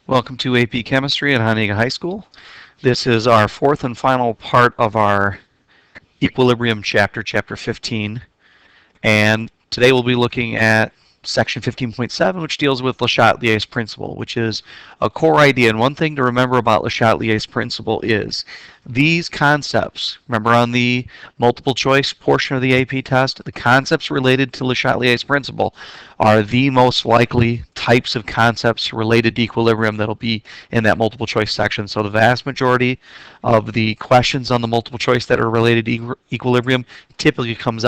Welcome to AP Chemistry at Honega High School. This is our fourth and final part of our equilibrium chapter, chapter 15. And today we'll be looking at section 15.7, which deals with LeChatelier's principle, which is a core idea. And one thing to remember about LeChatelier's principle is these concepts, remember on the multiple choice portion of the AP test, the concepts related to LeChatelier's principle are the most likely types of concepts related to equilibrium that'll be in that multiple choice section. So the vast majority of the questions on the multiple choice that are related to equilibrium typically come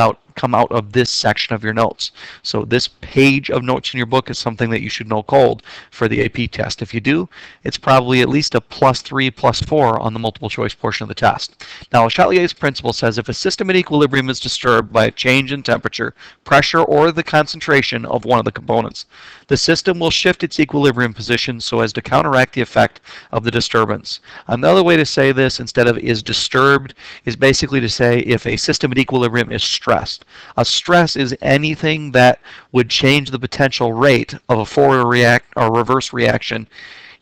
out of this section of your notes. So this page of notes in your book is something that you should know cold for the AP test. If you do, it's probably at least a +3, +4 on the multiple choice portion of the test. Now, Châtelier's principle says if a system in equilibrium is disturbed by a change in temperature, pressure, or the concentration of one of the components, the system will shift its equilibrium position so as to counteract the effect of the disturbance. Another way to say this, instead of is disturbed, is basically to say if a system at equilibrium is stressed. A stress is anything that would change the potential rate of a forward or reverse reaction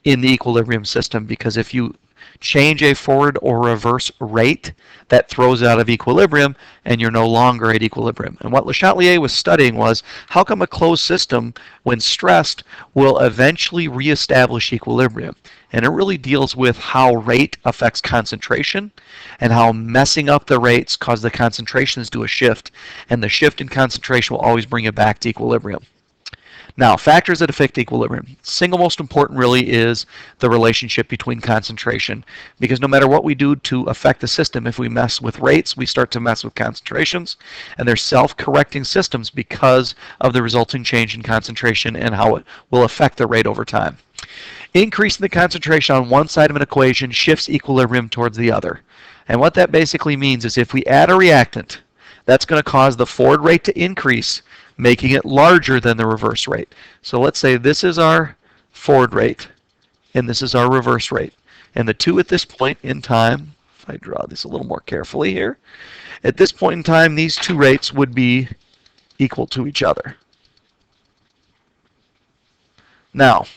in the equilibrium system, because if you change a forward or reverse rate, that throws it out of equilibrium and you're no longer at equilibrium. And what LeChatelier was studying was how come a closed system, when stressed, will eventually reestablish equilibrium. And it really deals with how rate affects concentration and how messing up the rates cause the concentrations to a shift, and the shift in concentration will always bring it back to equilibrium. Now, factors that affect equilibrium. Single most important really is the relationship between concentration, because no matter what we do to affect the system, if we mess with rates, we start to mess with concentrations, and they're self-correcting systems because of the resulting change in concentration and how it will affect the rate over time. Increasing the concentration on one side of an equation shifts equilibrium towards the other. And what that basically means is if we add a reactant, that's going to cause the forward rate to increase, making it larger than the reverse rate. So let's say this is our forward rate and this is our reverse rate. And the two at this point in time, if I draw this a little more carefully here, at this point in time, these two rates would be equal to each other. Now,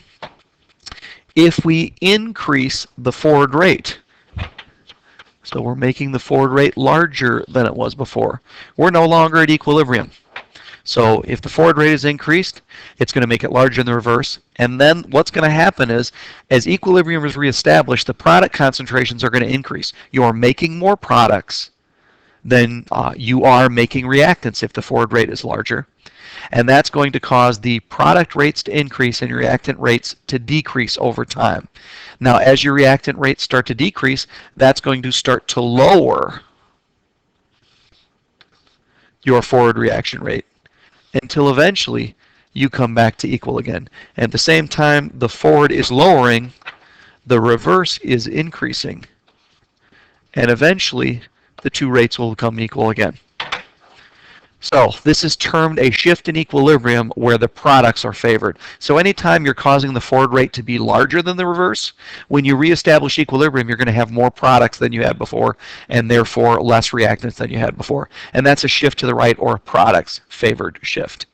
if we increase the forward rate, so we're making the forward rate larger than it was before, we're no longer at equilibrium. So if the forward rate is increased, it's going to make it larger in the reverse. And then what's going to happen is, as equilibrium is reestablished, the product concentrations are going to increase. You are making more products than you are making reactants if the forward rate is larger. And that's going to cause the product rates to increase and reactant rates to decrease over time. Now, as your reactant rates start to decrease, that's going to start to lower your forward reaction rate, until eventually you come back to equal again. At the same time the forward is lowering, the reverse is increasing. And eventually the two rates will become equal again. So this is termed a shift in equilibrium where the products are favored. So anytime you're causing the forward rate to be larger than the reverse, when you reestablish equilibrium, you're going to have more products than you had before, and therefore less reactants than you had before. And that's a shift to the right, or a products favored shift.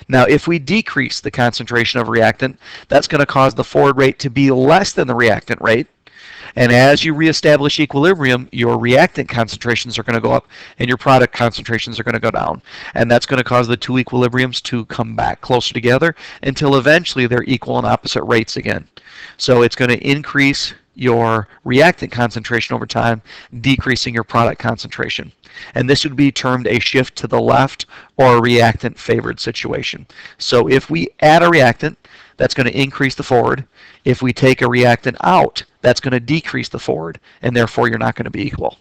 Now, if we decrease the concentration of reactant, that's going to cause the forward rate to be less than the reactant rate. And as you reestablish equilibrium, your reactant concentrations are going to go up and your product concentrations are going to go down. And that's going to cause the two equilibriums to come back closer together until eventually they're equal and opposite rates again. So it's going to increase your reactant concentration over time, decreasing your product concentration. And this would be termed a shift to the left, or a reactant favored situation. So if we add a reactant, that's going to increase the forward. If we take a reactant out, that's going to decrease the forward, and therefore you're not going to be equal.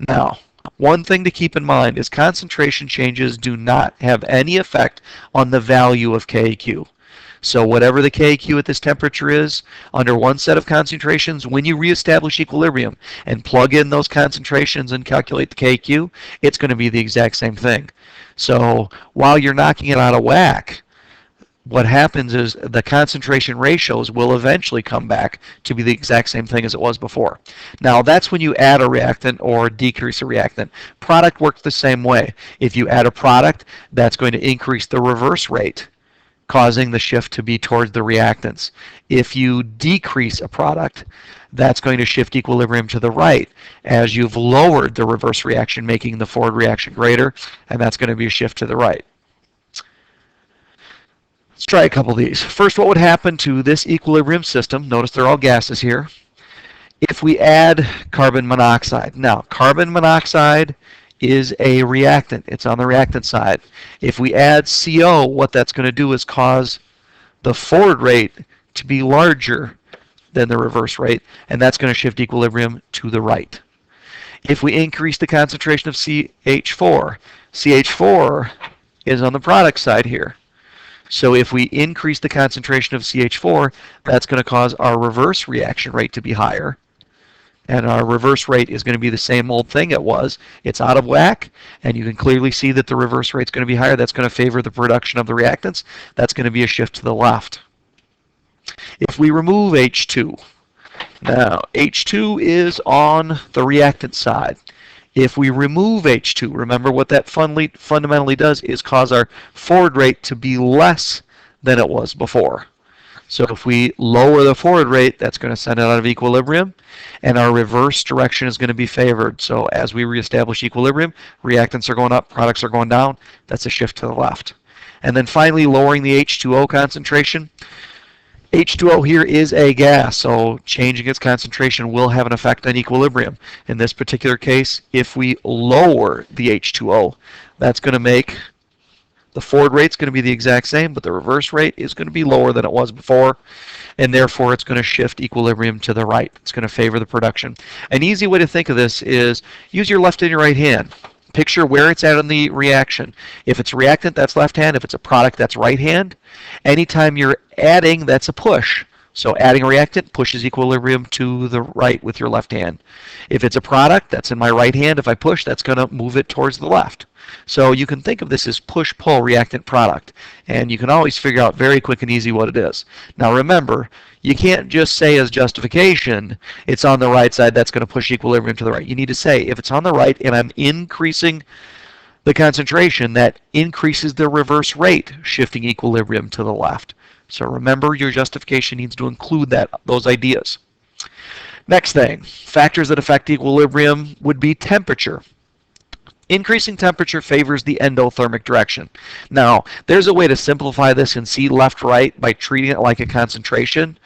Now, one thing to keep in mind is concentration changes do not have any effect on the value of KQ. So whatever the KQ at this temperature is, under one set of concentrations, when you reestablish equilibrium and plug in those concentrations and calculate the KQ, it's going to be the exact same thing. So while you're knocking it out of whack, what happens is the concentration ratios will eventually come back to be the exact same thing as it was before. Now, that's when you add a reactant or decrease a reactant. Product works the same way. If you add a product, that's going to increase the reverse rate causing the shift to be towards the reactants. If you decrease a product, that's going to shift equilibrium to the right as you've lowered the reverse reaction, making the forward reaction greater, and that's going to be a shift to the right. Let's try a couple of these. First, what would happen to this equilibrium system? Notice they're all gases here. If we add carbon monoxide. Now, carbon monoxide is a reactant. It's on the reactant side. If we add CO, what that's going to do is cause the forward rate to be larger than the reverse rate, and that's going to shift equilibrium to the right. If we increase the concentration of CH4, CH4 is on the product side here. So if we increase the concentration of CH4, that's going to cause our reverse reaction rate to be higher. And our reverse rate is going to be the same old thing it was. It's out of whack, and you can clearly see that the reverse rate is going to be higher. That's going to favor the production of the reactants. That's going to be a shift to the left. If we remove H2, now H2 is on the reactant side. If we remove H2, remember what that fundamentally does is cause our forward rate to be less than it was before. So if we lower the forward rate, that's going to send it out of equilibrium, and our reverse direction is going to be favored. So as we reestablish equilibrium, reactants are going up, products are going down. That's a shift to the left. And then finally, lowering the H2O concentration. H2O here is a gas, so changing its concentration will have an effect on equilibrium. In this particular case, if we lower the H2O, that's going to make the forward rate is going to be the exact same, but the reverse rate is going to be lower than it was before, and therefore it's going to shift equilibrium to the right. It's going to favor the production. An easy way to think of this is use your left and your right hand. Picture where it's at in the reaction. If it's a reactant, that's left hand. If it's a product, that's right hand. Anytime you're adding, that's a push. So adding a reactant pushes equilibrium to the right with your left hand. If it's a product, that's in my right hand. If I push, that's going to move it towards the left. So you can think of this as push-pull reactant product. And you can always figure out very quick and easy what it is. Now remember, you can't just say as justification, it's on the right side, that's going to push equilibrium to the right. You need to say, if it's on the right and I'm increasing the concentration, that increases the reverse rate, shifting equilibrium to the left. So remember, your justification needs to include those ideas. Next thing, factors that affect equilibrium would be temperature. Increasing temperature favors the endothermic direction. Now, there's a way to simplify this and see left-right by treating it like a concentration,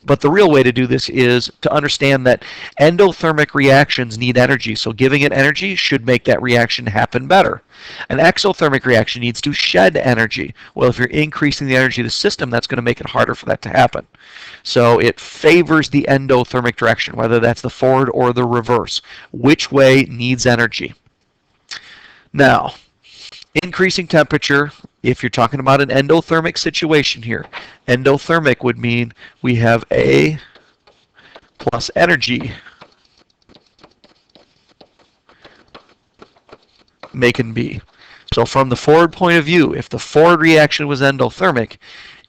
but the real way to do this is to understand that endothermic reactions need energy, so giving it energy should make that reaction happen better. An exothermic reaction needs to shed energy. Well, if you're increasing the energy of the system, that's going to make it harder for that to happen. So it favors the endothermic direction, whether that's the forward or the reverse. Which way needs energy? Now, increasing temperature, if you're talking about an endothermic situation here, endothermic would mean we have A plus energy making B. So from the forward point of view, if the forward reaction was endothermic,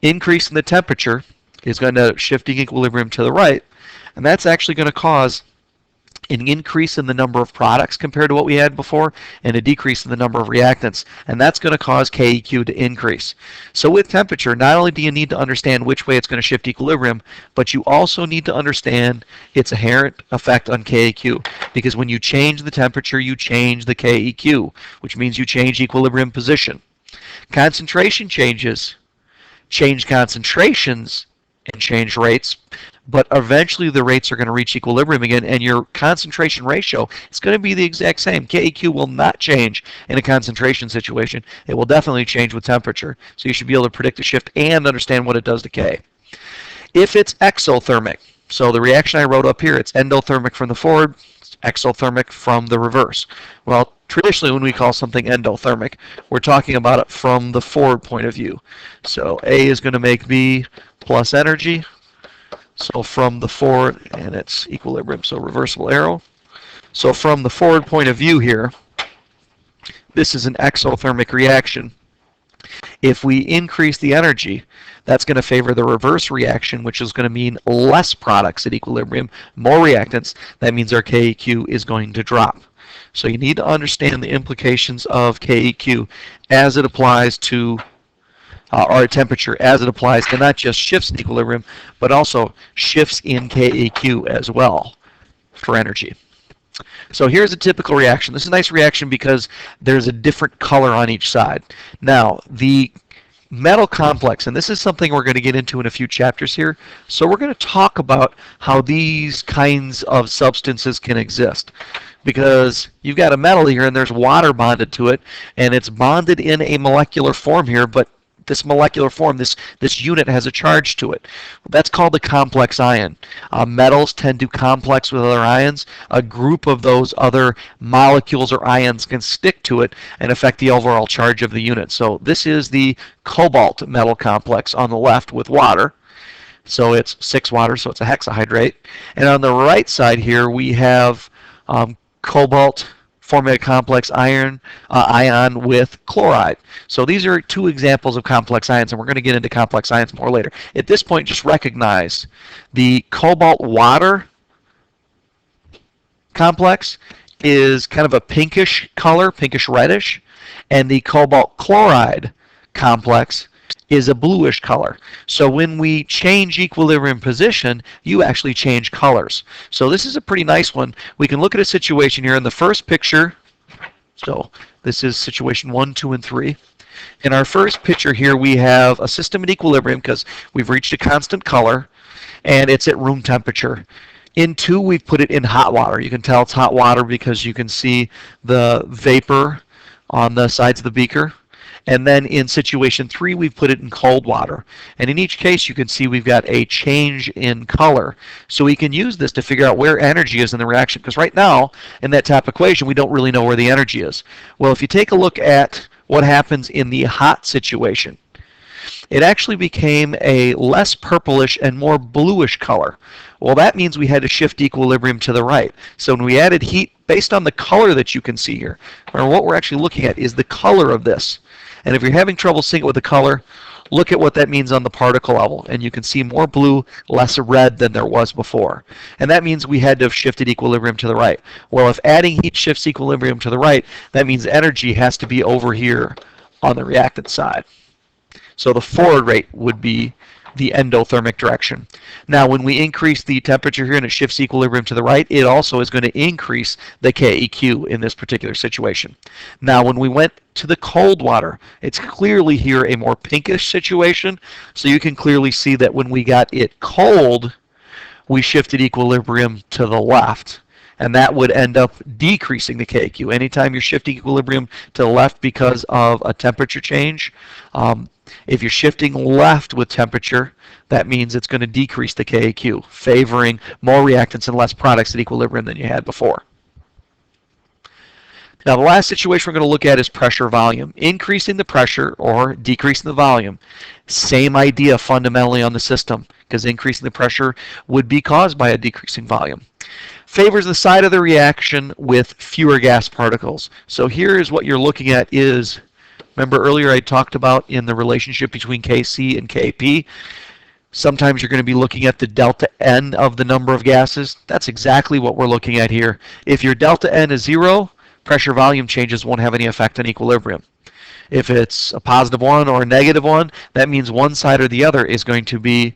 increasing the temperature is going to shift equilibrium to the right, and that's actually going to cause an increase in the number of products compared to what we had before, and a decrease in the number of reactants, and that's going to cause KEQ to increase. So with temperature, not only do you need to understand which way it's going to shift equilibrium, but you also need to understand its inherent effect on KEQ, because when you change the temperature, you change the KEQ, which means you change equilibrium position. Concentration changes, change concentrations, and change rates, but eventually the rates are going to reach equilibrium again, and your concentration ratio is going to be the exact same. KEQ will not change in a concentration situation. It will definitely change with temperature. So you should be able to predict the shift and understand what it does to K. If it's exothermic, so the reaction I wrote up here, it's endothermic from the forward, exothermic from the reverse. Well, traditionally when we call something endothermic, we're talking about it from the forward point of view. So A is going to make B plus energy. So from the forward, and it's equilibrium, so reversible arrow. So from the forward point of view here, this is an exothermic reaction. If we increase the energy, that's going to favor the reverse reaction, which is going to mean less products at equilibrium, more reactants. That means our KEQ is going to drop. So you need to understand the implications of KEQ as it applies to or temperature as it applies to not just shifts in equilibrium, but also shifts in KEQ as well for energy. So here's a typical reaction. This is a nice reaction because there's a different color on each side. Now, the metal complex, and this is something we're going to get into in a few chapters here, so we're going to talk about how these kinds of substances can exist. Because you've got a metal here and there's water bonded to it, and it's bonded in a molecular form here, but this molecular form, this unit has a charge to it. That's called a complex ion. Metals tend to complex with other ions. A group of those other molecules or ions can stick to it and affect the overall charge of the unit. So this is the cobalt metal complex on the left with water. So it's 6 water, so it's a hexahydrate. And on the right side here we have cobalt forming a complex ion with chloride. So these are 2 examples of complex ions, and we're going to get into complex ions more later. At this point, just recognize the cobalt water complex is kind of a pinkish color, pinkish reddish, and the cobalt chloride complex is a bluish color. So when we change equilibrium position, you actually change colors. So this is a pretty nice one. We can look at a situation here in the first picture. So this is situation 1, 2, and 3. In our first picture here, we have a system in equilibrium because we've reached a constant color, and it's at room temperature. In 2, we've put it in hot water. You can tell it's hot water because you can see the vapor on the sides of the beaker. And then in situation 3, we've put it in cold water. And in each case, you can see we've got a change in color. So we can use this to figure out where energy is in the reaction. Because right now, in that top equation, we don't really know where the energy is. Well, if you take a look at what happens in the hot situation, it actually became a less purplish and more bluish color. Well, that means we had to shift equilibrium to the right. So when we added heat, based on the color that you can see here, or what we're actually looking at is the color of this. And if you're having trouble seeing it with the color, look at what that means on the particle level. And you can see more blue, less red than there was before. And that means we had to have shifted equilibrium to the right. Well, if adding heat shifts equilibrium to the right, that means energy has to be over here on the reactant side. So the forward rate would be the endothermic direction. Now, when we increase the temperature here and it shifts equilibrium to the right, it also is going to increase the KEQ in this particular situation. Now, when we went to the cold water, it's clearly here a more pinkish situation, so you can clearly see that when we got it cold, we shifted equilibrium to the left. And that would end up decreasing the KEQ. Anytime you're shifting equilibrium to the left because of a temperature change, if you're shifting left with temperature, that means it's going to decrease the KEQ, favoring more reactants and less products at equilibrium than you had before. Now, the last situation we're going to look at is pressure volume. Increasing the pressure or decreasing the volume. Same idea fundamentally on the system, because increasing the pressure would be caused by a decreasing volume. Favors the side of the reaction with fewer gas particles. So here is what you're looking at is, remember earlier I talked about in the relationship between Kc and Kp, sometimes you're going to be looking at the delta N of the number of gases. That's exactly what we're looking at here. If your delta N is 0, pressure volume changes won't have any effect on equilibrium. If it's a positive 1 or a negative 1, that means one side or the other is going to be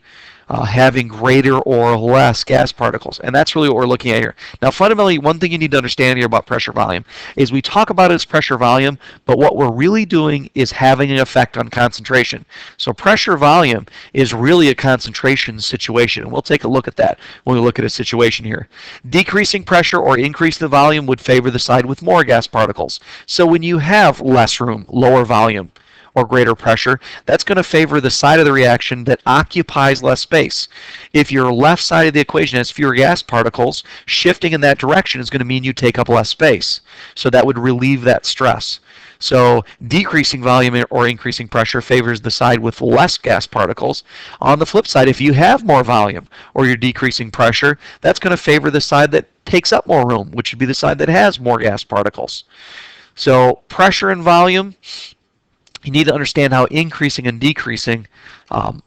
having greater or less gas particles. And that's really what we're looking at here. Now, fundamentally, one thing you need to understand here about pressure volume is we talk about it as pressure volume, but what we're really doing is having an effect on concentration. So pressure volume is really a concentration situation, and we'll take a look at that when we look at a situation here. Decreasing pressure or increasing the volume would favor the side with more gas particles. So when you have less room, lower volume, or greater pressure, that's going to favor the side of the reaction that occupies less space. If your left side of the equation has fewer gas particles, shifting in that direction is going to mean you take up less space. So that would relieve that stress. So decreasing volume or increasing pressure favors the side with less gas particles. On the flip side, if you have more volume or you're decreasing pressure, that's going to favor the side that takes up more room, which would be the side that has more gas particles. So pressure and volume, you need to understand how increasing and decreasing,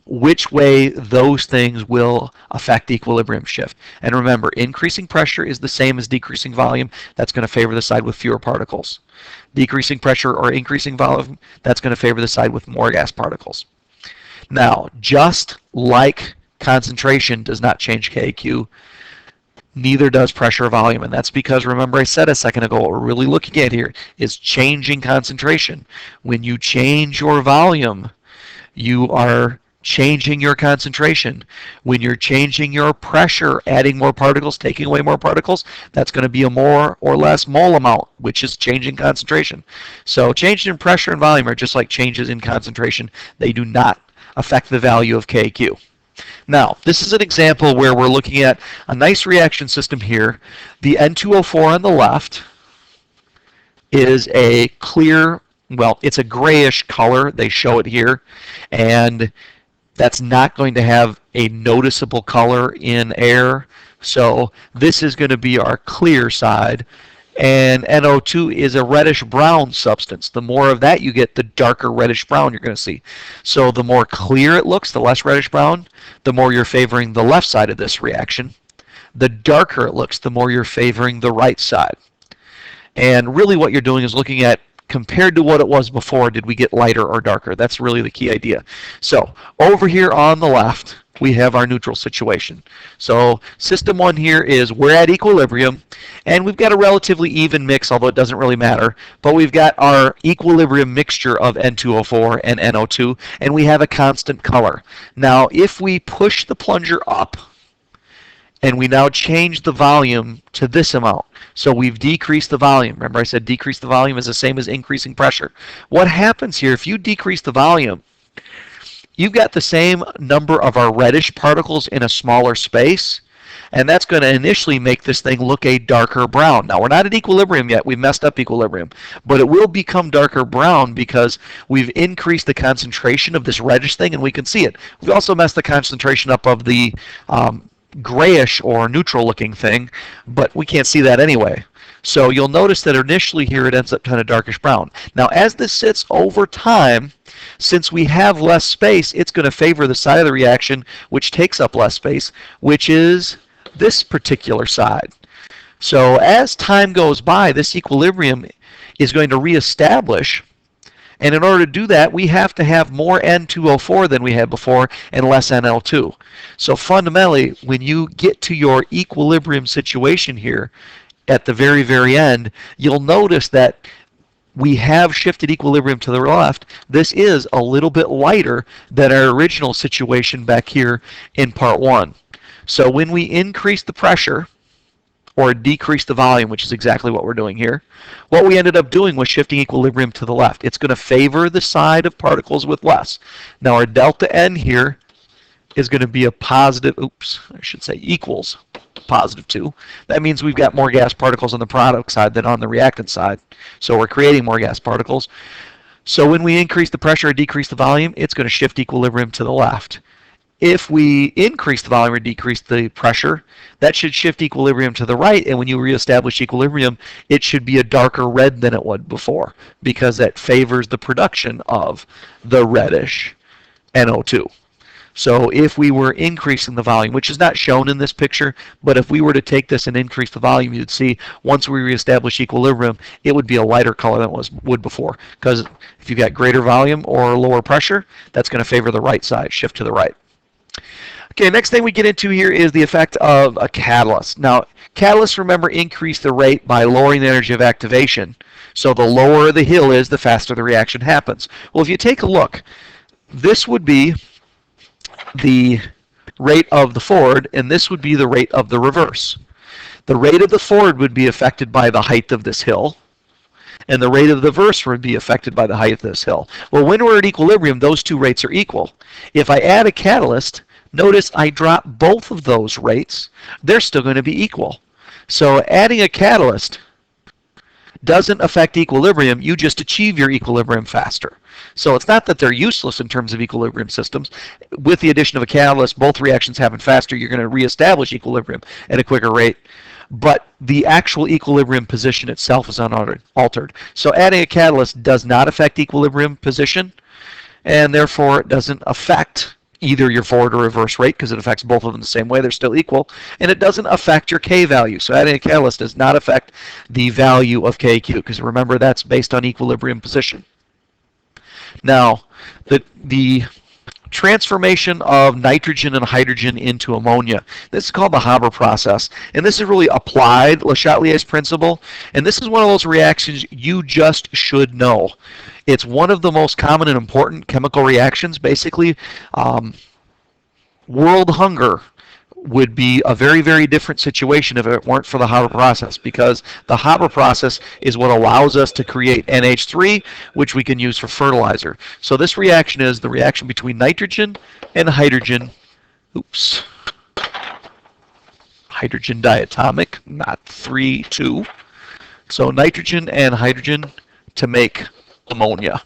which way those things will affect equilibrium shift. And remember, increasing pressure is the same as decreasing volume. That's going to favor the side with fewer particles. Decreasing pressure or increasing volume, that's going to favor the side with more gas particles. Now, just like concentration does not change KQ, neither does pressure or volume. And that's because, remember I said a second ago, what we're really looking at here is changing concentration. When you change your volume, you are changing your concentration. When you're changing your pressure, adding more particles, taking away more particles, that's going to be a more or less mole amount, which is changing concentration. So changes in pressure and volume are just like changes in concentration. They do not affect the value of KQ. Now, this is an example where we're looking at a nice reaction system here. The N2O4 on the left is a clear, well, it's a grayish color. They show it here. And that's not going to have a noticeable color in air. So this is going to be our clear side. And NO2 is a reddish brown substance. The more of that you get, the darker reddish brown you're going to see. So the more clear it looks, the less reddish brown, the more you're favoring the left side of this reaction. The darker it looks, the more you're favoring the right side. And really what you're doing is looking at, compared to what it was before, did we get lighter or darker? That's really the key idea. So over here on the left, we have our neutral situation. So system 1 here is we're at equilibrium, and we've got a relatively even mix, although it doesn't really matter. But we've got our equilibrium mixture of N2O4 and NO2, and we have a constant color. Now, if we push the plunger up, and we now change the volume to this amount. So we've decreased the volume. Remember I said decrease the volume is the same as increasing pressure. What happens here, if you decrease the volume, you've got the same number of our reddish particles in a smaller space, and that's going to initially make this thing look a darker brown. Now, we're not at equilibrium yet. We've messed up equilibrium. But it will become darker brown because we've increased the concentration of this reddish thing, and we can see it. We've also messed the concentration up of the grayish or neutral looking thing, but we can't see that anyway. So you'll notice that initially here it ends up kind of darkish brown. Now as this sits over time, since we have less space, it's going to favor the side of the reaction which takes up less space, which is this particular side. So as time goes by, this equilibrium is going to reestablish. And in order to do that, we have to have more N2O4 than we had before and less NO2. So fundamentally, when you get to your equilibrium situation here at the very, very end, you'll notice that we have shifted equilibrium to the left. This is a little bit lighter than our original situation back here in part 1. So when we increase the pressure, or decrease the volume, which is exactly what we're doing here, what we ended up doing was shifting equilibrium to the left. It's going to favor the side of particles with less. Now our delta N here is going to be a positive, equals positive 2. That means we've got more gas particles on the product side than on the reactant side. So we're creating more gas particles. So when we increase the pressure or decrease the volume, it's going to shift equilibrium to the left. If we increase the volume or decrease the pressure, that should shift equilibrium to the right, and when you reestablish equilibrium, it should be a darker red than it would before, because that favors the production of the reddish NO2. So if we were increasing the volume, which is not shown in this picture, but if we were to take this and increase the volume, you'd see once we reestablish equilibrium, it would be a lighter color than it would before. Because if you've got greater volume or lower pressure, that's going to favor the right side, shift to the right. Okay, next thing we get into here is the effect of a catalyst. Now, catalysts, remember, increase the rate by lowering the energy of activation. So the lower the hill is, the faster the reaction happens. Well, if you take a look, this would be the rate of the forward, and this would be the rate of the reverse. The rate of the forward would be affected by the height of this hill, and the rate of the reverse would be affected by the height of this hill. Well, when we're at equilibrium, those two rates are equal. If I add a catalyst, notice I drop both of those rates. They're still going to be equal. So adding a catalyst doesn't affect equilibrium. You just achieve your equilibrium faster. So it's not that they're useless in terms of equilibrium systems. With the addition of a catalyst, both reactions happen faster. You're going to reestablish equilibrium at a quicker rate. But the actual equilibrium position itself is unaltered. So adding a catalyst does not affect equilibrium position, and therefore it doesn't affect either your forward or reverse rate, because it affects both of them the same way. They're still equal. And it doesn't affect your K value. So adding a catalyst does not affect the value of KQ, because remember, that's based on equilibrium position. Now, the transformation of nitrogen and hydrogen into ammonia. This is called the Haber process, and this is really applied LeChatelier's principle, and this is one of those reactions you just should know. It's one of the most common and important chemical reactions. Basically, world hunger would be a very, very different situation if it weren't for the Haber process, because the Haber process is what allows us to create NH3, which we can use for fertilizer. So this reaction is the reaction between nitrogen and hydrogen. Oops. Hydrogen diatomic, not 3,2. So nitrogen and hydrogen to make ammonia.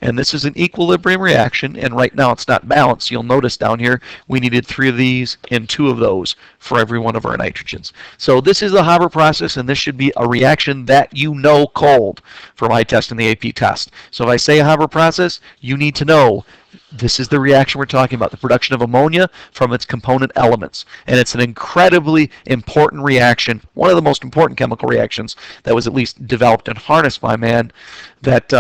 And this is an equilibrium reaction, and right now it's not balanced. You'll notice down here we needed 3 of these and 2 of those for every one of our nitrogens. So this is the Haber process, and this should be a reaction that you know cold for my test and the AP test. So if I say a Haber process, you need to know this is the reaction we're talking about, the production of ammonia from its component elements. And it's an incredibly important reaction, one of the most important chemical reactions that was at least developed and harnessed by man that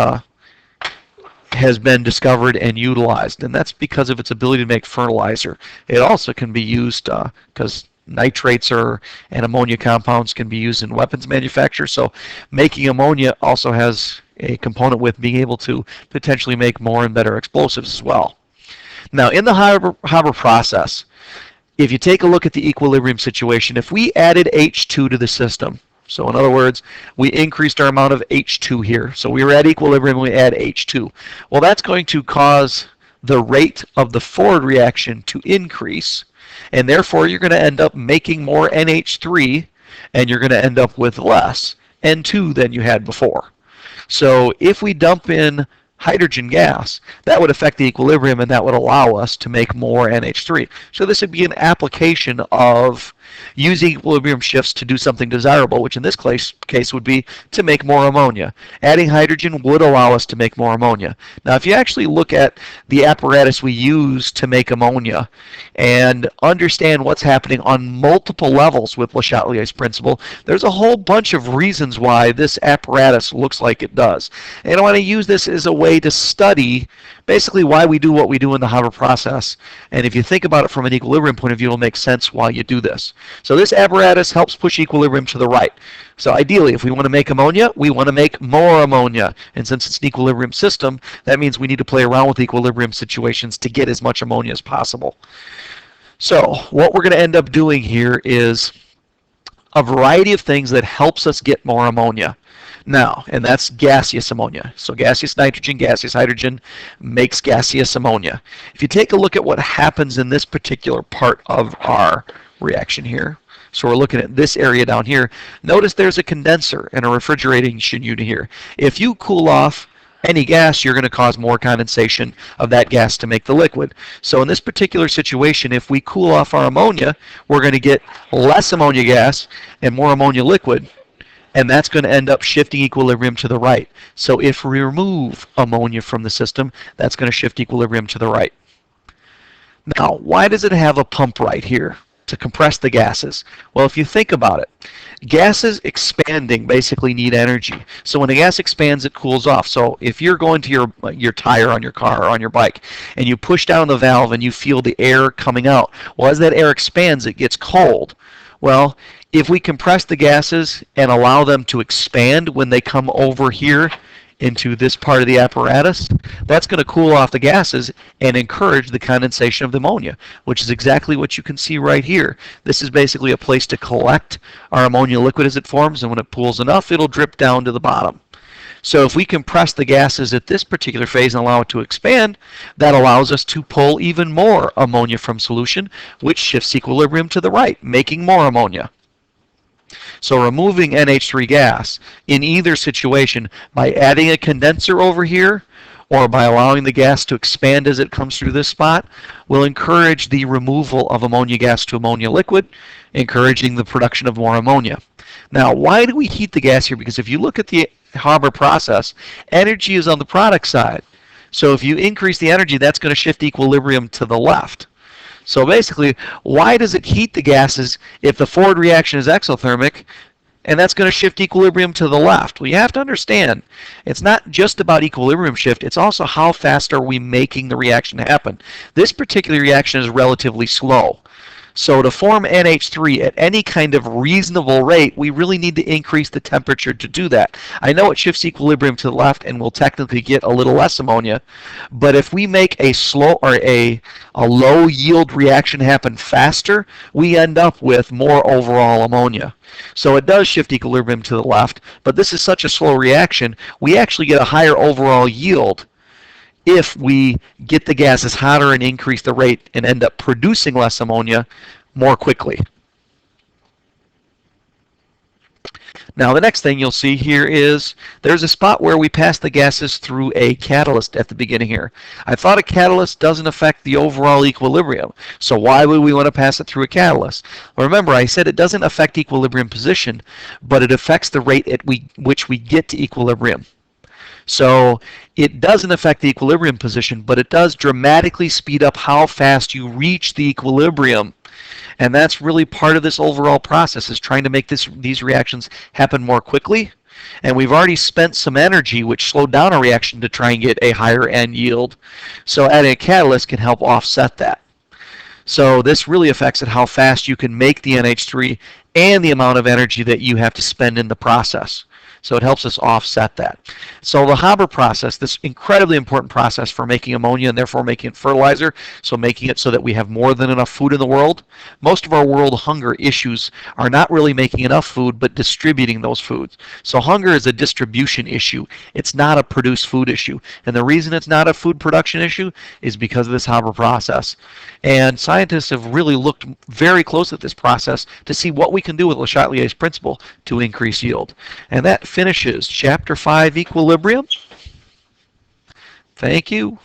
has been discovered and utilized, and that's because of its ability to make fertilizer. It also can be used because nitrates and ammonia compounds can be used in weapons manufacture, so making ammonia also has a component with being able to potentially make more and better explosives as well. Now, in the Haber process, if you take a look at the equilibrium situation, if we added H2 to the system, so in other words, we increased our amount of H2 here. So we were at equilibrium, we add H2. Well, that's going to cause the rate of the forward reaction to increase, and therefore you're going to end up making more NH3, and you're going to end up with less N2 than you had before. So if we dump in hydrogen gas, that would affect the equilibrium, and that would allow us to make more NH3. So this would be an application of using equilibrium shifts to do something desirable, which in this case would be to make more ammonia. Adding hydrogen would allow us to make more ammonia. Now, if you actually look at the apparatus we use to make ammonia and understand what's happening on multiple levels with LeChatelier's principle, there's a whole bunch of reasons why this apparatus looks like it does. And I want to use this as a way to study basically why we do what we do in the Haber process. And if you think about it from an equilibrium point of view, it'll make sense why you do this. So this apparatus helps push equilibrium to the right. So ideally, if we want to make ammonia, we want to make more ammonia. And since it's an equilibrium system, that means we need to play around with equilibrium situations to get as much ammonia as possible. So what we're going to end up doing here is a variety of things that helps us get more ammonia. Now, and that's gaseous ammonia. So gaseous nitrogen, gaseous hydrogen makes gaseous ammonia. If you take a look at what happens in this particular part of our reaction here, so we're looking at this area down here, notice there's a condenser and a refrigeration unit here. If you cool off any gas, you're going to cause more condensation of that gas to make the liquid. So in this particular situation, if we cool off our ammonia, we're going to get less ammonia gas and more ammonia liquid, and that's going to end up shifting equilibrium to the right. So if we remove ammonia from the system, that's going to shift equilibrium to the right. Now, why does it have a pump right here to compress the gases? Well, if you think about it, gases expanding basically need energy. So when a gas expands, it cools off. So if you're going to your tire on your car or on your bike, and you push down the valve and you feel the air coming out, well, as that air expands, it gets cold. Well, if we compress the gases and allow them to expand when they come over here into this part of the apparatus, that's going to cool off the gases and encourage the condensation of the ammonia, which is exactly what you can see right here. This is basically a place to collect our ammonia liquid as it forms, and when it pools enough, it'll drip down to the bottom. So if we compress the gases at this particular phase and allow it to expand, that allows us to pull even more ammonia from solution, which shifts equilibrium to the right, making more ammonia. So removing NH3 gas in either situation by adding a condenser over here or by allowing the gas to expand as it comes through this spot will encourage the removal of ammonia gas to ammonia liquid, encouraging the production of more ammonia. Now, why do we heat the gas here? Because if you look at the Haber process, energy is on the product side. So if you increase the energy, that's going to shift equilibrium to the left. So basically, why does it heat the gases if the forward reaction is exothermic and that's going to shift equilibrium to the left. Well, you have to understand, it's not just about equilibrium shift, it's also how fast are we making the reaction happen. This particular reaction is relatively slow. So to form NH3 at any kind of reasonable rate, we really need to increase the temperature to do that. I know it shifts equilibrium to the left and we'll technically get a little less ammonia, but if we make a slow or a low yield reaction happen faster, we end up with more overall ammonia. So it does shift equilibrium to the left, but this is such a slow reaction, we actually get a higher overall yield if we get the gases hotter and increase the rate and end up producing less ammonia more quickly. Now the next thing you'll see here is there's a spot where we pass the gases through a catalyst at the beginning here. I thought a catalyst doesn't affect the overall equilibrium, so why would we want to pass it through a catalyst? Well, remember, I said it doesn't affect equilibrium position, but it affects the rate at which we get to equilibrium. So it doesn't affect the equilibrium position, but it does dramatically speed up how fast you reach the equilibrium. And that's really part of this overall process, is trying to make these reactions happen more quickly. And we've already spent some energy, which slowed down a reaction, to try and get a higher end yield. So adding a catalyst can help offset that. So this really affects how fast you can make the NH3 and the amount of energy that you have to spend in the process. So it helps us offset that. So the Haber process, this incredibly important process for making ammonia and therefore making it fertilizer, so making it so that we have more than enough food in the world. Most of our world hunger issues are not really making enough food, but distributing those foods. So hunger is a distribution issue. It's not a produced food issue. And the reason it's not a food production issue is because of this Haber process. And scientists have really looked very close at this process to see what we can do with LeChatelier's principle to increase yield. And that finishes Chapter 5, Equilibrium. Thank you.